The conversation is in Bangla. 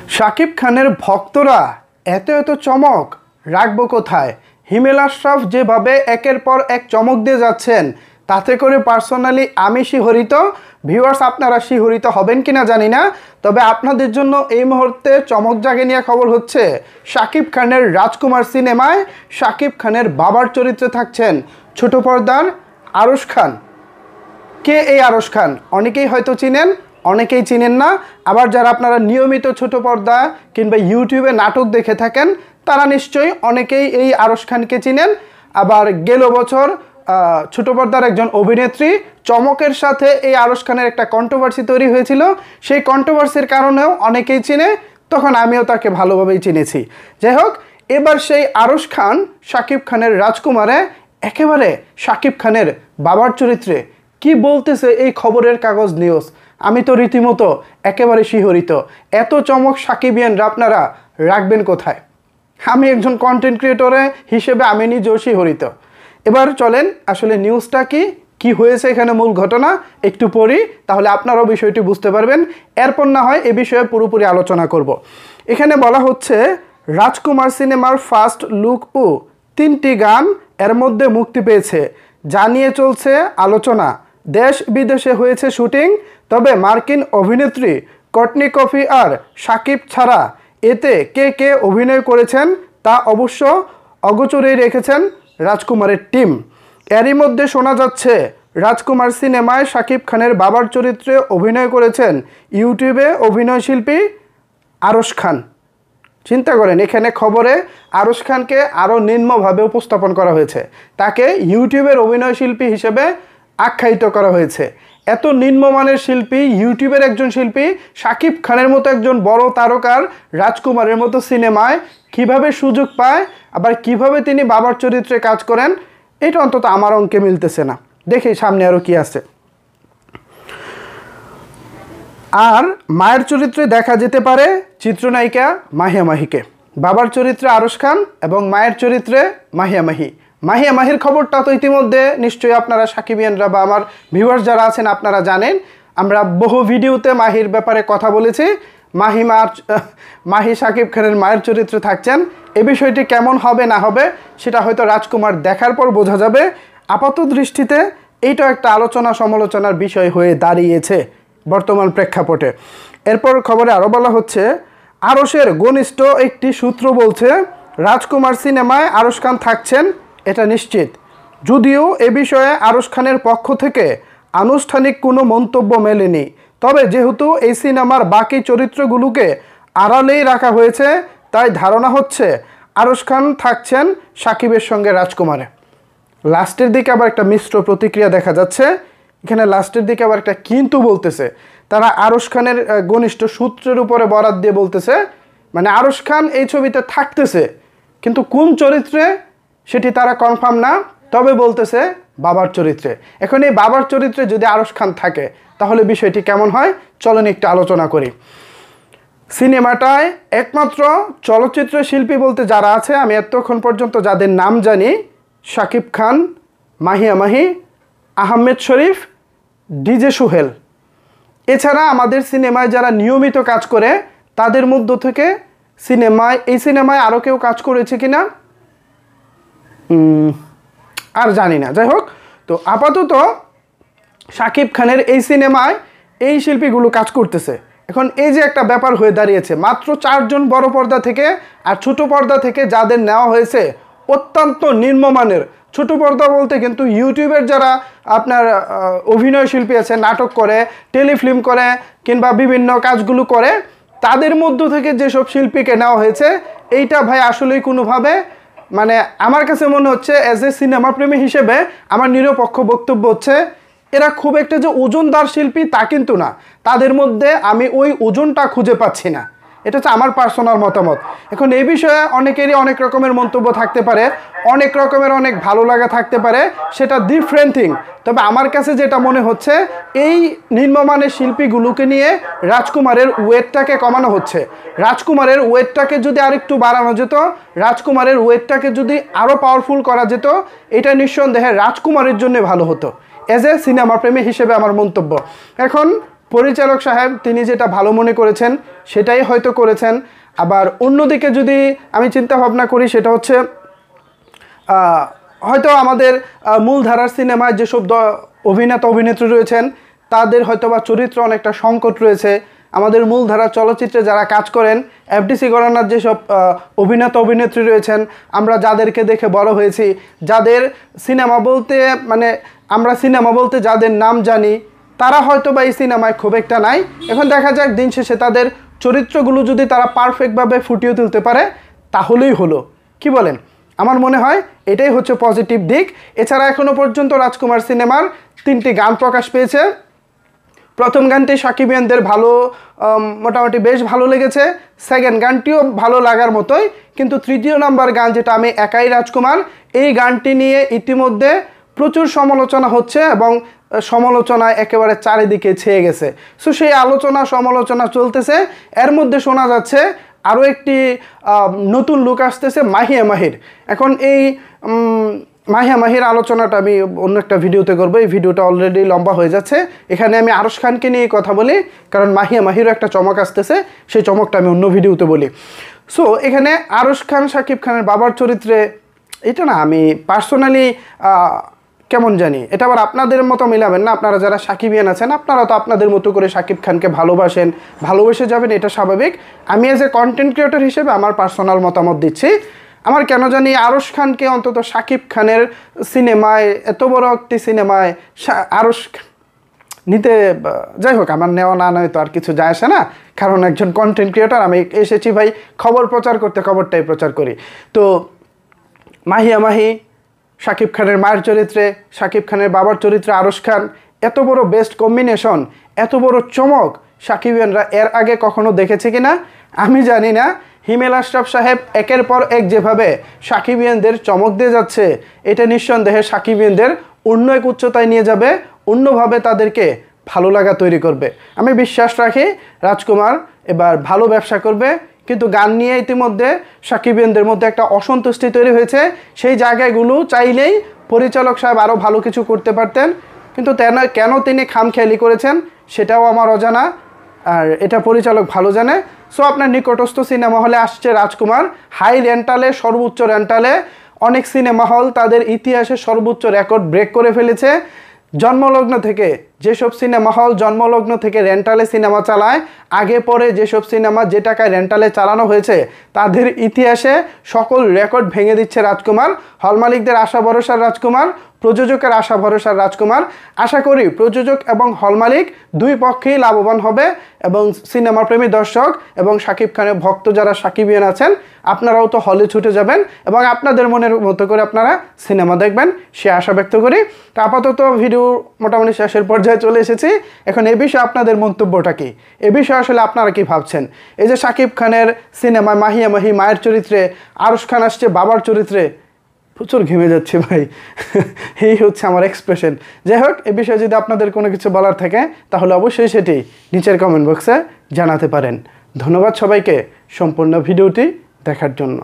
শাকিব খানের ভক্তরা এত এত চমক রাখবো কোথায়? হিমেল আশরাফ যেভাবে একের পর এক চমক দিয়ে যাচ্ছেন, তাতে করে পার্সোনালি আমি শিহরিত। ভিউয়ার্স, আপনারা শিহরিত হবেন কিনা জানি না, তবে আপনাদের জন্য এই মুহূর্তে চমক জাগে নিয়ে খবর হচ্ছে শাকিব খানের রাজকুমার সিনেমায় শাকিব খানের বাবার চরিত্রে থাকছেন ছোট পর্দার আরশ খান। কে এই আরশ খান? অনেকেই হয়তো চিনেন, অনেকেই চিনেন না। আবার যারা আপনারা নিয়মিত ছোট পর্দা কিংবা ইউটিউবে নাটক দেখে থাকেন, তারা নিশ্চয়ই অনেকেই এই আরশ খানকে চিনেন। আবার গেল বছর ছোট পর্দার একজন অভিনেত্রী চমকের সাথে এই আরশ খানের একটা কন্ট্রোভার্সি তৈরি হয়েছিল। সেই কন্ট্রোভার্সির কারণেও অনেকেই চিনে, তখন আমিও তাকে ভালোভাবেই চিনেছি। যাই হোক, এবার সেই আরশ খান শাকিব খানের রাজকুমারে একেবারে শাকিব খানের বাবার চরিত্রে কি বলতেছে এই খবরের কাগজ নিউজ, আমি তো রীতিমতো একেবারে শিহরিত। এত চমক সাকিবিয়ানরা আপনারা রাখবেন কোথায়? আমি একজন কন্টেন্ট ক্রিয়েটরে হিসেবে আমি নিজেও শিহরিত। এবার চলেন আসলে নিউজটা কি হয়েছে, এখানে মূল ঘটনা একটু পড়ি, তাহলে আপনারাও বিষয়টি বুঝতে পারবেন। এরপর না হয় এ বিষয়ে পুরোপুরি আলোচনা করব। এখানে বলা হচ্ছে রাজকুমার সিনেমার ফার্স্ট লুক 3টি গান এর মধ্যে মুক্তি পেয়েছে, জানিয়ে চলছে আলোচনা। দেশ বিদেশে হয়েছে শুটিং, তবে মার্কিন অভিনেত্রী কটনি কফি আর শাকিব ছাড়া এতে কে কে অভিনয় করেছেন তা অবশ্য অগোচরেই রেখেছেন রাজকুমারের টিম। এরই মধ্যে শোনা যাচ্ছে রাজকুমার সিনেমায় শাকিব খানের বাবার চরিত্রে অভিনয় করেছেন ইউটিউবে অভিনয়শিল্পী আরশ খান। চিন্তা করেন, এখানে খবরে আরশ খানকে আরও নিম্নভাবে উপস্থাপন করা হয়েছে, তাকে ইউটিউবের অভিনয়শিল্পী হিসেবে আখ্যায়িত করা হয়েছে। এত নিম্নমানের শিল্পী, ইউটিউবের একজন শিল্পী শাকিব খানের মতো একজন বড় তারকার রাজকুমারের মতো সিনেমায় কিভাবে সুযোগ পায়, আবার কিভাবে তিনি বাবার চরিত্রে কাজ করেন, এটা অন্তত আমার অঙ্কে মিলতেছে না। দেখি সামনে আরও কি আছে। আর মায়ের চরিত্রে দেখা যেতে পারে চিত্রনায়িকা মাহিয়া মাহিকে। বাবার চরিত্রে আরশ খান এবং মায়ের চরিত্রে মাহিয়া মাহি। মাহিয়া মাহির খবরটা তো ইতিমধ্যে নিশ্চয়ই আপনারা সাকিবিয়ানরা বা আমার ভিউয়ার্স যারা আছেন আপনারা জানেন। আমরা বহু ভিডিওতে মাহির ব্যাপারে কথা বলেছি। মাহি শাকিব খানের মায়ের চরিত্রে থাকছেন। এই বিষয়টি কেমন হবে না হবে সেটা হয়তো রাজকুমার দেখার পর বোঝা যাবে। আপাত দৃষ্টিতে এইটা একটা আলোচনা সমালোচনার বিষয় হয়ে দাঁড়িয়েছে বর্তমান প্রেক্ষাপটে। এরপর খবরে আরও বলা হচ্ছে আরশের ঘনিষ্ঠ একটি সূত্র বলছে রাজকুমার সিনেমায় আরশ খান থাকছেন, এটা নিশ্চিত। যদিও এ বিষয়ে আরশ খানের পক্ষ থেকে আনুষ্ঠানিক কোনো মন্তব্য মেলেনি, তবে যেহেতু এই সিনেমার বাকি চরিত্রগুলোকে আড়ালেই রাখা হয়েছে, তাই ধারণা হচ্ছে আরশ খান থাকছেন সাকিবের সঙ্গে রাজকুমারে। লাস্টের দিকে আবার একটা মিশ্র প্রতিক্রিয়া দেখা যাচ্ছে। এখানে লাস্টের দিকে আবার একটা কিন্তু বলতেছে, তারা আরশ খানের ঘনিষ্ঠ সূত্রের উপরে বরাত দিয়ে বলতেছে, মানে আরশ খান এই ছবিতে থাকতেছে, কিন্তু কোন চরিত্রে সেটি তারা কনফার্ম না, তবে বলতেছে বাবার চরিত্রে। এখন এই বাবার চরিত্রে যদি আরশ খান থাকে তাহলে বিষয়টি কেমন হয় চলেন একটু আলোচনা করি। সিনেমাটায় একমাত্র চলচ্চিত্র শিল্পী বলতে যারা আছে, আমি এতক্ষণ পর্যন্ত যাদের নাম জানি, শাকিব খান, মাহিয়া মাহি, আহমেদ শরীফ, ডিজে সোহেল। এছাড়া আমাদের সিনেমায় যারা নিয়মিত কাজ করে তাদের মধ্য থেকে এই সিনেমায় আরও কেউ কাজ করেছে কিনা আর জানি না। যাই হোক, তো আপাতত শাকিব খানের এই সিনেমায় এই শিল্পীগুলো কাজ করতেছে। এখন এই যে একটা ব্যাপার হয়ে দাঁড়িয়েছে, মাত্র 4 জন বড় পর্দা থেকে আর ছোট পর্দা থেকে যাদের নেওয়া হয়েছে অত্যন্ত নিম্নমানের। ছোট পর্দা বলতে কিন্তু ইউটিউবের যারা আপনার অভিনয় শিল্পী আছে, নাটক করে, টেলিফিল্ম করে কিংবা বিভিন্ন কাজগুলো করে, তাদের মধ্য থেকে যেসব শিল্পীকে নেওয়া হয়েছে, এইটা ভাই আসলেই কোনোভাবে, মানে আমার কাছে মনে হচ্ছে অ্যাজ এ সিনেমা প্রেমী হিসেবে আমার নিরপেক্ষ বক্তব্য হচ্ছে এরা খুব একটা যে ওজনদার শিল্পী তা কিন্তু না। তাদের মধ্যে আমি ওই ওজনটা খুঁজে পাচ্ছি না, এটা হচ্ছে আমার পার্সোনাল মতামত। এখন এই বিষয়ে অনেকেরই অনেক রকমের মন্তব্য থাকতে পারে, অনেক রকমের অনেক ভালো লাগা থাকতে পারে, সেটা ডিফারেন্ট থিং। তবে আমার কাছে যেটা মনে হচ্ছে এই নিম্নমানের শিল্পীগুলোকে নিয়ে রাজকুমারের ওয়েটটাকে কমানো হচ্ছে। রাজকুমারের ওয়েটটাকে যদি আরেকটু বাড়ানো যেত, রাজকুমারের ওয়েটটাকে যদি আরও পাওয়ারফুল করা যেত, এটা নিঃসন্দেহে রাজকুমারের জন্য ভালো হতো। এজ এ সিনেমা প্রেমী হিসেবে আমার মন্তব্য। এখন পরিচালক সাহেব তিনি যেটা ভালো মনে করেছেন সেটাই হয়তো করেছেন। আবার অন্যদিকে যদি আমি চিন্তা ভাবনা করি সেটা হচ্ছে হয়তো আমাদের মূলধারার সিনেমায় যেসব অভিনেতা অভিনেত্রী রয়েছেন তাদের হয়তো বা চরিত্র অনেকটা সংকট রয়েছে। আমাদের মূলধারার চলচ্চিত্রে যারা কাজ করেন এফডিসি ঘরানার যেসব অভিনেতা অভিনেত্রী রয়েছেন, আমরা যাদেরকে দেখে বড় হয়েছি, যাদের সিনেমা বলতে মানে আমরা সিনেমা বলতে যাদের নাম জানি, তারা হয়তো বা এই সিনেমায় খুব একটা নাই। এখন দেখা যাক দিন শেষে তাদের চরিত্রগুলো যদি তারা পারফেক্টভাবে ফুটিয়ে তুলতে পারে তাহলেই হলো। কি বলেন? আমার মনে হয় এটাই হচ্ছে পজিটিভ দিক। এছাড়া এখনও পর্যন্ত রাজকুমার সিনেমার 3টি গান প্রকাশ পেয়েছে। প্রথম গানটি সাকিবিয়ানদের ভালো মোটামুটি বেশ ভালো লেগেছে, সেকেন্ড গানটিও ভালো লাগার মতোই, কিন্তু তৃতীয় নাম্বার গান যেটা আমি একাই রাজকুমার, এই গানটি নিয়ে ইতিমধ্যে প্রচুর সমালোচনা হচ্ছে এবং সমালোচনায় একেবারে চারিদিকে ছেয়ে গেছে। সো সেই আলোচনা সমালোচনা চলতেছে, এর মধ্যে শোনা যাচ্ছে আরও একটি নতুন লুক আসতেছে মাহিয়া মাহির। এখন এই মাহিয়া মাহির আলোচনাটা আমি অন্য একটা ভিডিওতে করবো, এই ভিডিওটা অলরেডি লম্বা হয়ে যাচ্ছে। এখানে আমি আরশ খানকে নিয়ে কথা বলি, কারণ মাহিয়া মাহিরও একটা চমক আসতেছে, সেই চমকটা আমি অন্য ভিডিওতে বলি। সো এখানে আরশ খান শাকিব খানের বাবার চরিত্রে এটা না আমি পার্সোনালি কেমন জানি, এটা আবার আপনাদের মতো মিলাবেন না। আপনারা যারা সাকিবিয়ান আছেন আপনারা তো আপনাদের মতো করে শাকিব খানকে ভালোবাসেন, ভালোবেসে যাবেন, এটা স্বাভাবিক। আমি এজ এ কন্টেন্ট ক্রিয়েটর হিসেবে আমার পার্সোনাল মতামত দিচ্ছি। আমার কেন জানি আরশ খানকে অন্তত শাকিব খানের সিনেমায়, এত বড় একটি সিনেমায় আরশ নিতে, যাই হোক আমার নেওয়া না নয় তো আর কিছু যায় আসে না, কারণ একজন কন্টেন্ট ক্রিয়েটর, আমি এসেছি ভাই খবর প্রচার করতে, খবরটাই প্রচার করি। তো মাহিয়া মাহি শাকিব খানের মায়ের চরিত্রে, শাকিব খানের বাবার চরিত্রে আরশ খান, এত বড় বেস্ট কম্বিনেশন, এত বড় চমক সাকিবিয়ানরা এর আগে কখনো দেখেছে কিনা আমি জানি না। হিমেল আশরাফ সাহেব একের পর এক যেভাবে সাকিবিয়ানদের চমক দিয়ে যাচ্ছে, এটা নিঃসন্দেহে সাকিবিয়ানদের অন্য এক উচ্চতায় নিয়ে যাবে, অন্যভাবে তাদেরকে ভালো লাগা তৈরি করবে। আমি বিশ্বাস রাখি রাজকুমার এবার ভালো ব্যবসা করবে। কিন্তু গান নিয়ে ইতিমধ্যে সাকিবিয়ানদের মধ্যে একটা অসন্তুষ্টি তৈরি হয়েছে, সেই জায়গাগুলো চাইলেই পরিচালক সাহেব আরও ভালো কিছু করতে পারতেন, কিন্তু কেন তিনি খামখেয়ালি করেছেন সেটাও আমার অজানা, আর এটা পরিচালক ভালো জানে। সো আপনার নিকটস্থ সিনেমা হলে আসছে রাজকুমার, হাই রেন্টালে, সর্বোচ্চ রেন্টালে। অনেক সিনেমা হল তাদের ইতিহাসে সর্বোচ্চ রেকর্ড ব্রেক করে ফেলেছে। জন্মলগ্ন থেকে যেসব সিনেমা হল জন্মলগ্ন থেকে রেন্টালে সিনেমা চালায়, আগে পরে যেসব সিনেমা যে টাকায় রেন্টালে চালানো হয়েছে তাদের ইতিহাসে সকল রেকর্ড ভেঙে দিচ্ছে রাজকুমার। হল মালিকদের আশা ভরসার রাজকুমার, প্রযোজকের আশা ভরসার রাজকুমার। আশা করি প্রযোজক এবং হল মালিক দুই পক্ষেই লাভবান হবে, এবং সিনেমা প্রেমী দর্শক এবং শাকিব খানের ভক্ত যারা সাকিবিয়ান আছেন আপনারাও তো হলে ছুটে যাবেন এবং আপনাদের মনের মতো করে আপনারা সিনেমা দেখবেন, সে আশা ব্যক্ত করি। তো আপাতত ভিডিও মোটামুটি শেষের পর্যায়ে চলে এসেছি। এখন এ বিষয়ে আপনাদের মন্তব্যটা কি, এ বিষয়ে আসলে আপনারা কি ভাবছেন? এই যে শাকিব খানের সিনেমায় মাহিয়া মাহি মায়ের চরিত্রে, আরশ খান আসছে বাবার চরিত্রে, প্রচুর ঘেমে যাচ্ছে ভাই এই হচ্ছে আমার এক্সপ্রেশন। যাই হোক, এ বিষয়ে যদি আপনাদের কোনো কিছু বলার থাকে তাহলে অবশ্যই সেটি নিচের কমেন্ট বক্সে জানাতে পারেন। ধন্যবাদ সবাইকে সম্পূর্ণ ভিডিওটি দেখার জন্য।